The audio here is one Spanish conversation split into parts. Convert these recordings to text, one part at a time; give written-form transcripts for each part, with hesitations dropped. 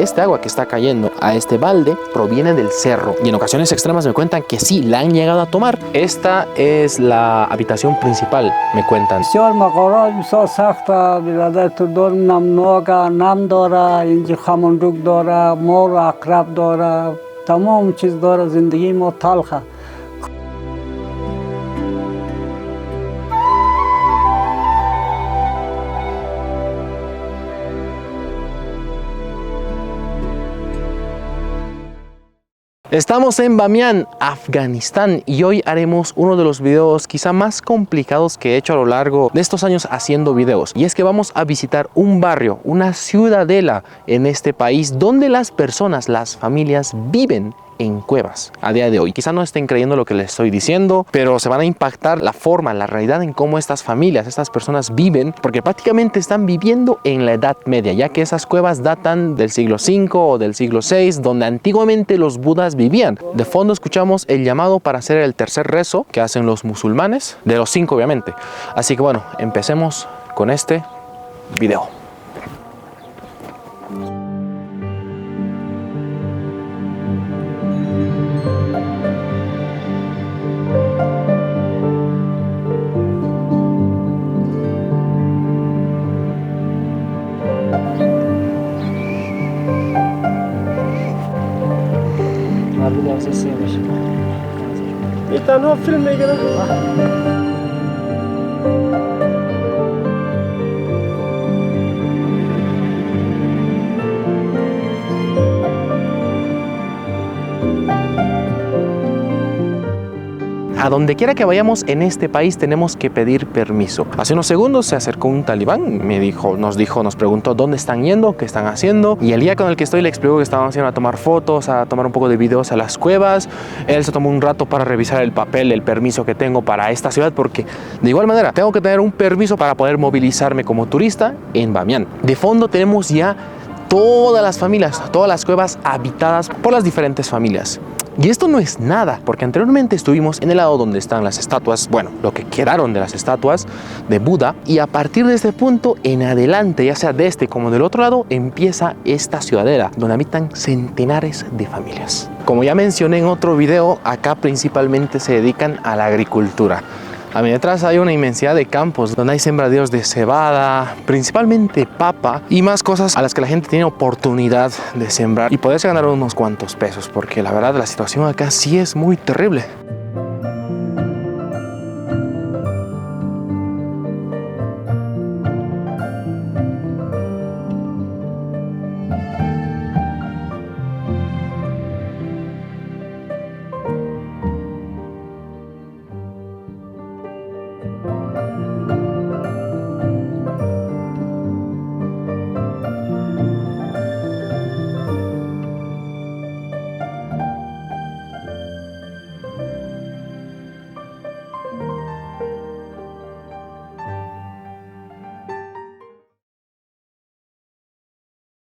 este agua que está cayendo a este balde proviene del cerro. Y en ocasiones extremas me cuentan que sí, la han llegado a tomar. Esta es la habitación principal, me cuentan. Estamos en Bamiyan, Afganistán, y hoy haremos uno de los videos quizá más complicados que he hecho a lo largo de estos años haciendo videos. Y es que vamos a visitar un barrio, una ciudadela en este país donde las personas, las familias viven en cuevas a día de hoy. Quizá no estén creyendo lo que les estoy diciendo, pero se van a impactar la forma, la realidad en cómo estas familias, estas personas viven, porque prácticamente están viviendo en la Edad Media, ya que esas cuevas datan del siglo V o del siglo VI, donde antiguamente los budas vivían. De fondo escuchamos el llamado para hacer el tercer rezo que hacen los musulmanes, de los 5 obviamente. Así que bueno, empecemos con este video. تنها فیلم میگیره A donde quiera que vayamos en este país tenemos que pedir permiso. Hace unos segundos se acercó un talibán, nos preguntó dónde están yendo, qué están haciendo, y el guía con el que estoy le explicó que estaban haciendo a tomar fotos, a tomar un poco de videos a las cuevas. Él se tomó un rato para revisar el papel, el permiso que tengo para esta ciudad, porque de igual manera tengo que tener un permiso para poder movilizarme como turista en Bamiyan. De fondo tenemos ya todas las familias, todas las cuevas habitadas por las diferentes familias. Y esto no es nada, porque anteriormente estuvimos en el lado donde están las estatuas, bueno, lo que quedaron de las estatuas de Buda, y a partir de este punto en adelante, ya sea de este como del otro lado, empieza esta ciudadela, donde habitan centenares de familias. Como ya mencioné en otro video, acá principalmente se dedican a la agricultura. A mi detrás hay una inmensidad de campos donde hay sembradíos de cebada, principalmente papa y más cosas a las que la gente tiene oportunidad de sembrar y poderse ganar unos cuantos pesos, porque la verdad la situación acá sí es muy terrible.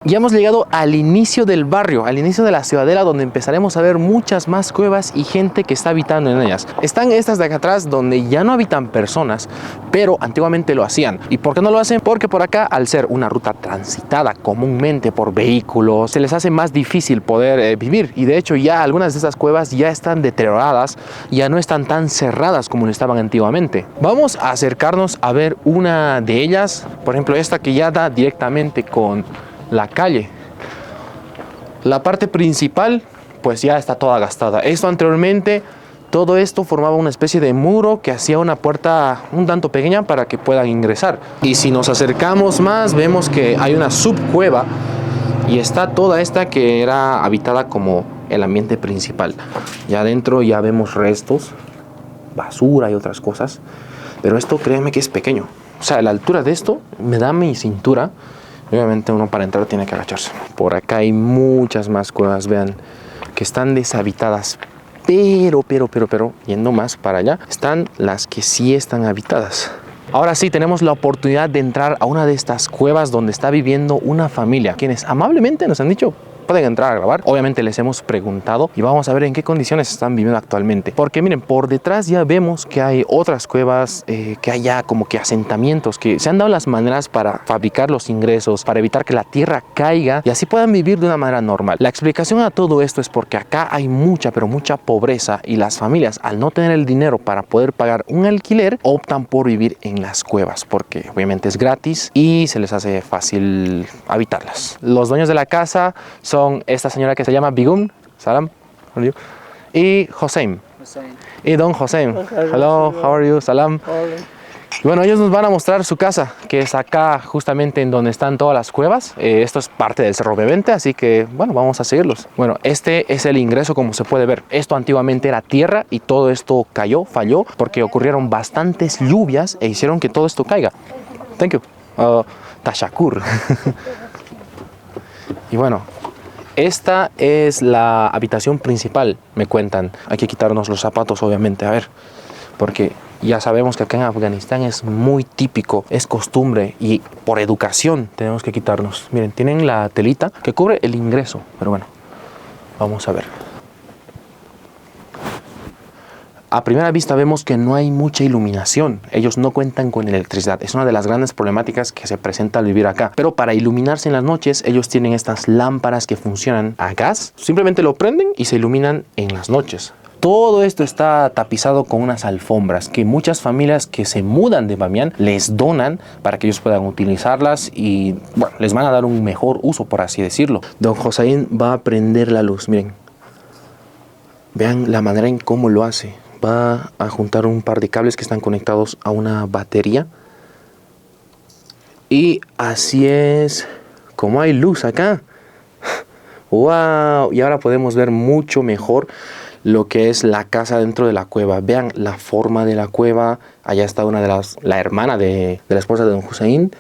Ya hemos llegado al inicio del barrio, al inicio de la ciudadela, donde empezaremos a ver muchas más cuevas y gente que está habitando en ellas. Están estas de acá atrás donde ya no habitan personas, pero antiguamente lo hacían. ¿Y por qué no lo hacen? Porque por acá, al ser una ruta transitada comúnmente por vehículos, se les hace más difícil poder vivir. Y de hecho ya algunas de estas cuevas ya están deterioradas, ya no están tan cerradas como lo estaban antiguamente. Vamos a acercarnos a ver una de ellas, por ejemplo esta que ya da directamente con la calle. La parte principal pues ya está toda gastada. Esto anteriormente, todo esto formaba una especie de muro que hacía una puerta un tanto pequeña para que puedan ingresar. Y si nos acercamos más vemos que hay una subcueva y está toda esta que era habitada como el ambiente principal. Ya adentro ya vemos restos, basura y otras cosas, pero esto créeme que es pequeño. O sea, la altura de esto me da mi cintura. Obviamente uno para entrar tiene que agacharse. Por acá hay muchas más cuevas, vean, que están deshabitadas. Pero, yendo más para allá, están las que sí están habitadas. Ahora sí, tenemos la oportunidad de entrar a una de estas cuevas donde está viviendo una familia, quienes amablemente nos han dicho pueden entrar a grabar. Obviamente les hemos preguntado y vamos a ver en qué condiciones están viviendo actualmente. Porque miren, por detrás ya vemos que hay otras cuevas, que hay ya como que asentamientos, que se han dado las maneras para fabricar los ingresos, para evitar que la tierra caiga y así puedan vivir de una manera normal. La explicación a todo esto es porque acá hay mucha, pero mucha pobreza y las familias, al no tener el dinero para poder pagar un alquiler, optan por vivir en las cuevas porque obviamente es gratis y se les hace fácil habitarlas. Los dueños de la casa son esta señora que se llama Bigum, Salam, y Hossein. Y don Hossein. Hello, how are you? Salam. Y bueno, ellos nos van a mostrar su casa, que es acá justamente en donde están todas las cuevas. Esto es parte del Cerro Bevente, así que bueno, vamos a seguirlos. Bueno, este es el ingreso, como se puede ver. Esto antiguamente era tierra y todo esto cayó, falló, porque ocurrieron bastantes lluvias e hicieron que todo esto caiga. Thank you. Tashakur. Y bueno, esta es la habitación principal, me cuentan. Hay que quitarnos los zapatos, obviamente, a ver, porque ya sabemos que acá en Afganistán es muy típico, es costumbre y por educación tenemos que quitarnos. Miren, tienen la telita que cubre el ingreso, pero bueno, vamos a ver. A primera vista vemos que no hay mucha iluminación. Ellos no cuentan con electricidad. Es una de las grandes problemáticas que se presenta al vivir acá. Pero para iluminarse en las noches, ellos tienen estas lámparas que funcionan a gas. Simplemente lo prenden y se iluminan en las noches. Todo esto está tapizado con unas alfombras que muchas familias que se mudan de Bamiyan les donan para que ellos puedan utilizarlas y bueno, les van a dar un mejor uso, por así decirlo. Don Hossein va a prender la luz, miren. Vean la manera en cómo lo hace. Va a juntar un par de cables que están conectados a una batería. Y así es como hay luz acá. ¡Wow! Y ahora podemos ver mucho mejor lo que es la casa dentro de la cueva. Vean la forma de la cueva. Allá está la hermana de la esposa de don Hossein.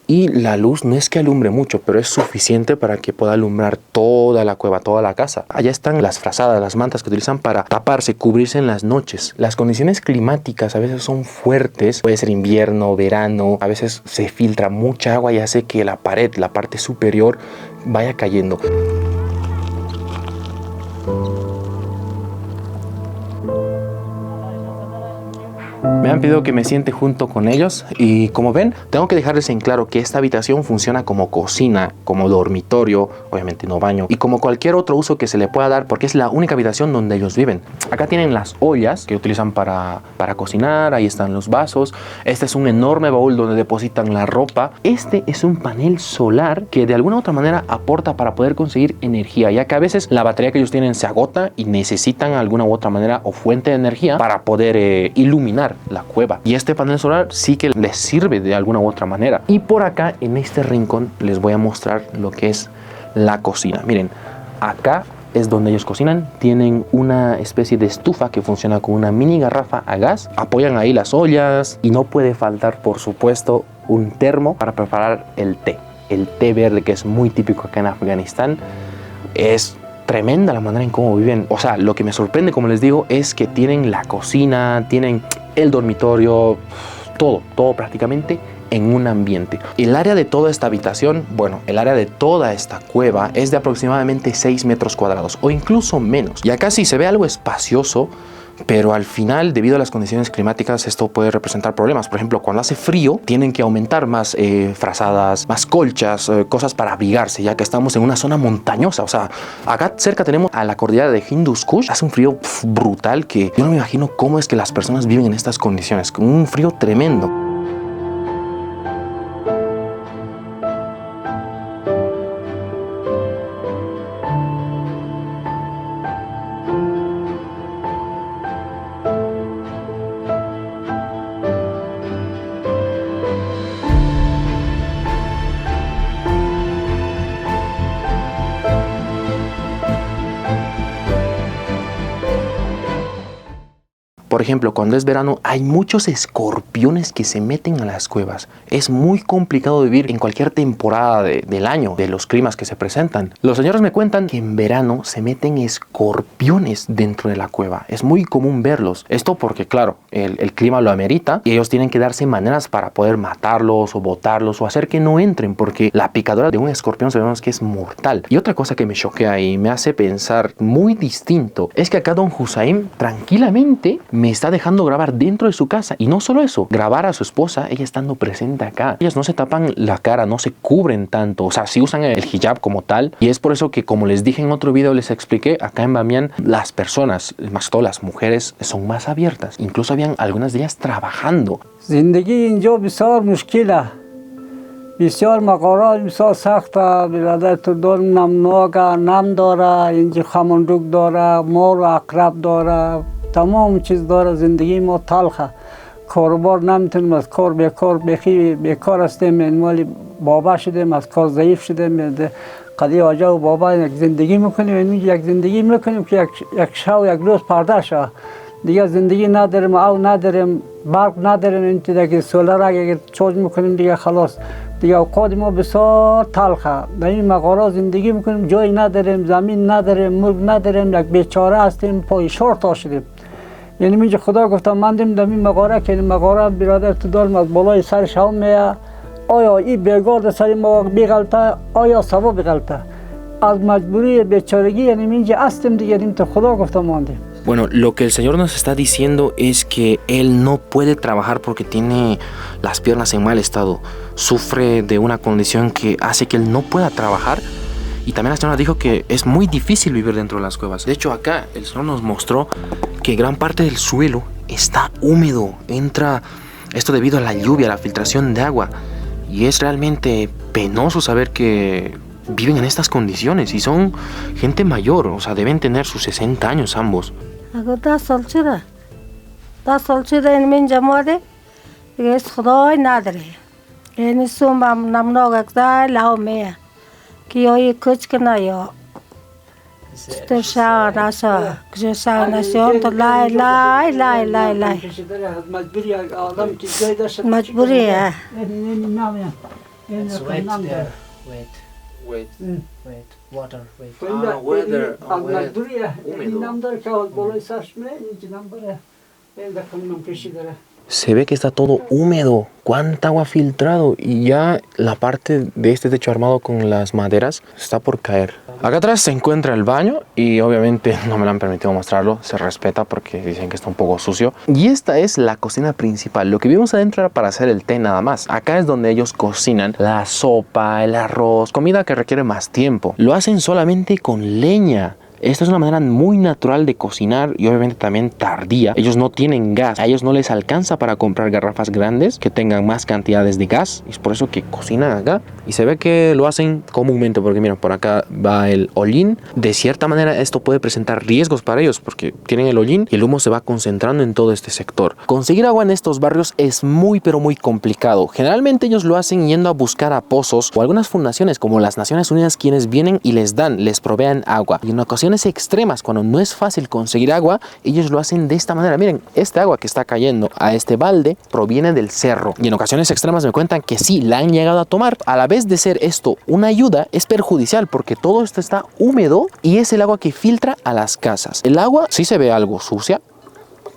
Y la luz no es que alumbre mucho, pero es suficiente para que pueda alumbrar toda la cueva, toda la casa. Allá están las frazadas, las mantas que utilizan para taparse, cubrirse en las noches. Las condiciones climáticas a veces son fuertes. Puede ser invierno, verano. A veces se filtra mucha agua y hace que la pared, la parte superior, vaya cayendo. Me han pedido que me siente junto con ellos y como ven, tengo que dejarles en claro que esta habitación funciona como cocina, como dormitorio, obviamente no baño, y como cualquier otro uso que se le pueda dar porque es la única habitación donde ellos viven. Acá tienen las ollas que utilizan para cocinar, ahí están los vasos. Este es un enorme baúl donde depositan la ropa. Este es un panel solar que de alguna u otra manera aporta para poder conseguir energía, ya que a veces la batería que ellos tienen se agota y necesitan alguna u otra manera o fuente de energía para poder iluminar la cueva. Y este panel solar sí que les sirve de alguna u otra manera. Y por acá en este rincón les voy a mostrar lo que es la cocina. Miren, acá es donde ellos cocinan. Tienen una especie de estufa que funciona con una mini garrafa a gas. Apoyan ahí las ollas y no puede faltar, por supuesto, un termo para preparar el té. El té verde, que es muy típico acá en Afganistán. Es tremenda la manera en cómo viven. O sea, lo que me sorprende, como les digo, es que tienen la cocina, tienen el dormitorio, todo prácticamente en un ambiente. El área de toda esta habitación, bueno, el área de toda esta cueva es de aproximadamente 6 metros cuadrados o incluso menos. Y acá sí se ve algo espacioso, pero al final, debido a las condiciones climáticas, esto puede representar problemas. Por ejemplo, cuando hace frío, tienen que aumentar más frazadas, más colchas, cosas para abrigarse, ya que estamos en una zona montañosa. O sea, acá cerca tenemos a la cordillera de Hindus Kush. Hace un frío brutal que yo no me imagino cómo es que las personas viven en estas condiciones. Con un frío tremendo. Por ejemplo, cuando es verano hay muchos escorpiones que se meten a las cuevas. Es muy complicado vivir en cualquier temporada del año, de los climas que se presentan. Los señores me cuentan que en verano se meten escorpiones dentro de la cueva. Es muy común verlos. Esto porque, claro, el clima lo amerita y ellos tienen que darse maneras para poder matarlos o botarlos o hacer que no entren, porque la picadura de un escorpión sabemos que es mortal. Y otra cosa que me choquea y me hace pensar muy distinto es que acá don Hussein tranquilamente me está dejando grabar dentro de su casa. Y no solo eso, grabar a su esposa, ella estando presente acá. Ellas no se tapan la cara, no se cubren tanto. O sea, sí usan el hijab como tal. Y es por eso que, como les dije en otro video, les expliqué, acá en Bamián, las personas, más todo las mujeres, son más abiertas. Incluso habían algunas de ellas trabajando. زندگی اینجا بسیار مشکله، بسیار مقارات بسیار سخته. برادر تو دارم نمناگه، نم داره، اینجا خمندوک داره، مار و عقرب داره، تمام چیز داره. زندگی ما تلخه، کاربار نمیتونیم، از کار بیکار بیکار هستیم. این مالی بابا شدیم، از کار ضعیف شدیم. قدی آجا و بابا یک زندگی میکنیم، این یک زندگی میکنیم که یک شب یک روز پرده شه. دیگه زندگی نداریم، او نداریم، برق نداریم. این دیگه سولر اگه چارج میکنیم دیگه خلاص. دیگه اوقات ما بسیار تلخه. در این مغارا زندگی میکنیم، جای نداریم، زمین نداریم، ملک نداریم، یک بیچاره هستیم، پای شورت شدیم. یعنی اینجا خدا گفتم من دیم در این مغاره که این مغاره برادر تو دارم از بالای سرش هم میه. آیا این بیگار در سر ما بغلطه، آیا سوا بغلطه. از مجبوری بیچارگی یعنی اینجا هستیم دیگه. این تو خدا گفتم من دیم. Bueno, lo que el Señor nos está diciendo es que Él no puede trabajar porque tiene las piernas en mal estado. Sufre de una condición que hace que Él no pueda trabajar. Y también la Señora dijo que es muy difícil vivir dentro de las cuevas. De hecho, acá el Señor nos mostró que gran parte del suelo está húmedo. Entra esto debido a la lluvia, a la filtración de agua. Y es realmente penoso saber que viven en estas condiciones y son gente mayor. O sea, deben tener sus 60 años ambos. اگه ده سال شده این من جماعه دیگه از خدای نداره. این سوم نمناگ اکزای لاومه که یای کچ کنه یا استرشا ناسا کجا ناسیون تو لای مجبوریه. Wait. water. weather. Se ve que está todo húmedo. Cuánta agua filtrado. Y ya la parte de este techo armado con las maderas está por caer. Acá atrás se encuentra el baño y obviamente no me lo han permitido mostrarlo. Se respeta porque dicen que está un poco sucio. Y esta es la cocina principal. Lo que vimos adentro era para hacer el té nada más. Acá es donde ellos cocinan la sopa, el arroz, comida que requiere más tiempo. Lo hacen solamente con leña. Esta es una manera muy natural de cocinar y obviamente también tardía. Ellos no tienen gas. A ellos no les alcanza para comprar garrafas grandes que tengan más cantidades de gas. Y es por eso que cocinan acá. Y se ve que lo hacen comúnmente porque mira, por acá va el hollín. De cierta manera esto puede presentar riesgos para ellos porque tienen el hollín y el humo se va concentrando en todo este sector. Conseguir agua en estos barrios es muy pero muy complicado. Generalmente ellos lo hacen yendo a buscar a pozos o algunas fundaciones como las Naciones Unidas quienes vienen y les proveen agua. Y en ocasiones extremas, cuando no es fácil conseguir agua, ellos lo hacen de esta manera. Miren, este agua que está cayendo a este balde proviene del cerro. Y en ocasiones extremas me cuentan que sí, la han llegado a tomar. A la vez de ser esto una ayuda, es perjudicial porque todo esto está húmedo y es el agua que filtra a las casas. El agua sí se ve algo sucia,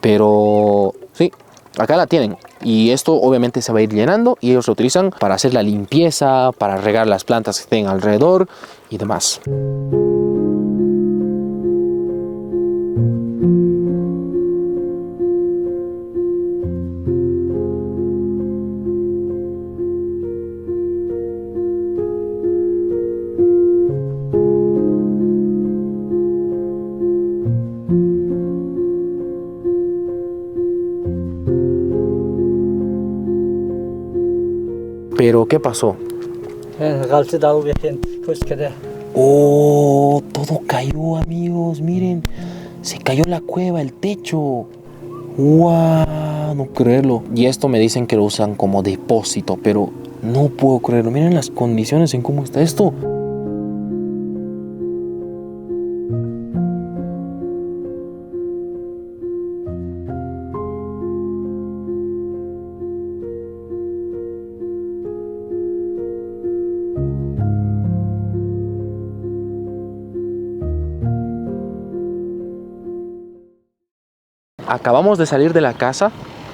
pero sí, acá la tienen. Y esto obviamente se va a ir llenando y ellos lo utilizan para hacer la limpieza, para regar las plantas que tengan alrededor y demás. Pero, ¿qué pasó? Oh, todo cayó, amigos, miren. Se cayó la cueva, el techo. ¡Wow! No creerlo. Y esto me dicen que lo usan como depósito, pero no puedo creerlo. Miren las condiciones en cómo está esto. acabamos de salir de la casa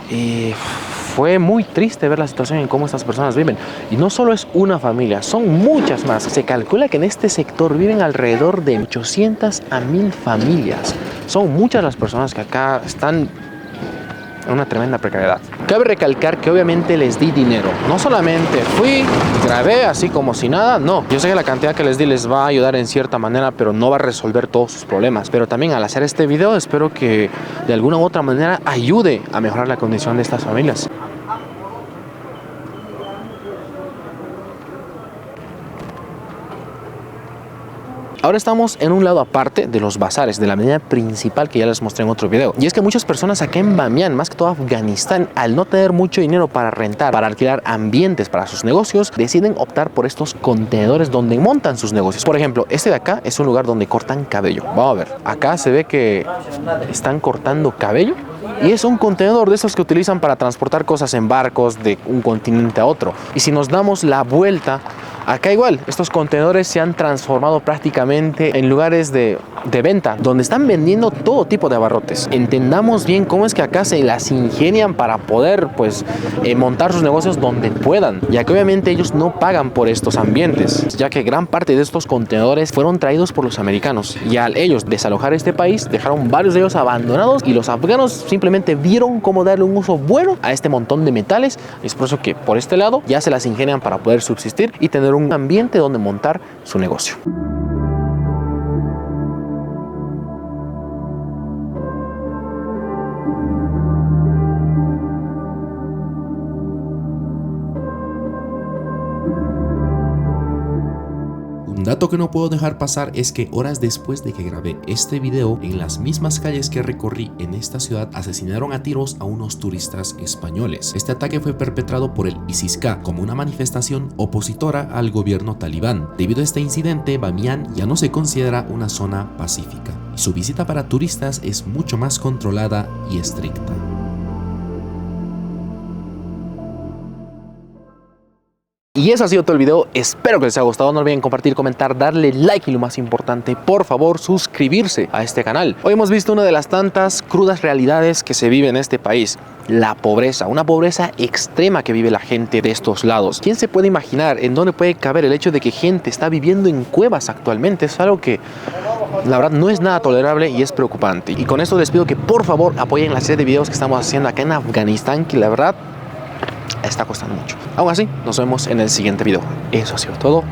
y fue muy triste ver la situación en cómo estas personas viven. Y no solo es una familia, son muchas más. Se calcula que en este sector viven alrededor de 800 a 1000 familias. Son muchas las personas que acá están en una tremenda precariedad. Cabe recalcar que obviamente les di dinero. No solamente fui, grabé así como si nada, no. Yo sé que la cantidad que les di les va a ayudar en cierta manera, pero no va a resolver todos sus problemas. Pero también al hacer este video espero que de alguna u otra manera ayude a mejorar la condición de estas familias. Ahora estamos en un lado aparte de los bazares, de la avenida principal que ya les mostré en otro video. Y es que muchas personas acá en Bamián, más que todo Afganistán, al no tener mucho dinero para rentar, para alquilar ambientes para sus negocios, deciden optar por estos contenedores donde montan sus negocios. Por ejemplo, este de acá es un lugar donde cortan cabello. Vamos a ver, acá se ve que están cortando cabello. Y es un contenedor de esos que utilizan para transportar cosas en barcos de un continente a otro. Y si nos damos la vuelta, acá igual, estos contenedores se han transformado prácticamente en lugares de venta, donde están vendiendo todo tipo de abarrotes. Entendamos bien cómo es que acá se las ingenian para poder, pues, montar sus negocios donde puedan, ya que obviamente ellos no pagan por estos ambientes, ya que gran parte de estos contenedores fueron traídos por los americanos. Y al ellos desalojar este país, dejaron varios de ellos abandonados y los afganos simplemente vieron cómo darle un uso bueno a este montón de metales. Es por eso que por este lado ya se las ingenian para poder subsistir y tener un ambiente donde montar su negocio. Un dato que no puedo dejar pasar es que horas después de que grabé este video, en las mismas calles que recorrí en esta ciudad, asesinaron a tiros a unos turistas españoles. Este ataque fue perpetrado por el ISIS-K como una manifestación opositora al gobierno talibán. Debido a este incidente, Bamián ya no se considera una zona pacífica y su visita para turistas es mucho más controlada y estricta. Y eso ha sido todo el video, espero que les haya gustado, no olviden compartir, comentar, darle like y lo más importante, por favor, suscribirse a este canal. Hoy hemos visto una de las tantas crudas realidades que se vive en este país, la pobreza, una pobreza extrema que vive la gente de estos lados. ¿Quién se puede imaginar en dónde puede caber el hecho de que gente está viviendo en cuevas actualmente? Es algo que la verdad no es nada tolerable y es preocupante. Y con esto les pido que por favor apoyen la serie de videos que estamos haciendo acá en Afganistán, que la verdad está costando mucho. Aún así, nos vemos en el siguiente video. Eso ha sido todo.